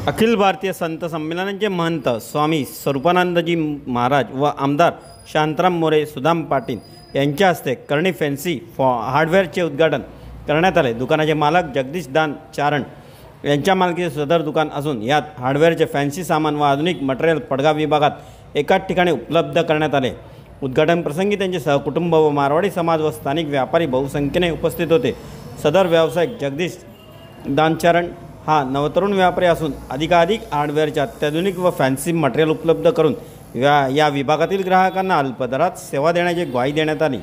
अखिल भारतीय संत संमेलनाचे महंत स्वामी स्वरूपानंदजी महाराज व आमदार शांताराम मोरे सुदाम पाटील यांच्या हस्ते करणी फॅन्सी हार्डवेअरचे उद्घाटन करण्यात आले। दुकानाचे मालक जगदीश दान चारण यांच्या मालकीचे सदर दुकान असून यात हार्डवेअरचे फॅन्सी सामान व आधुनिक मटेरियल पडगाव विभागात एकाच ठिकाणी उपलब्ध करण्यात आले। उद्घाटन प्रसंगी त्यांचे सहकुटुंब व मारवाडी समाज व स्थानिक व्यापारी बहुसंख्येने उपस्थित होते। सदर व्यावसायिक जगदीश दानचारण हा नवतरुण व्यापारी असून अधिकाधिक हार्डवेअरच्या अत्याधुनिक व फॅन्सी मटेरियल उपलब्ध करून या विभागातील ग्राहकांना अल्प दरात सेवा देण्याची ग्वाही देण्यात आली।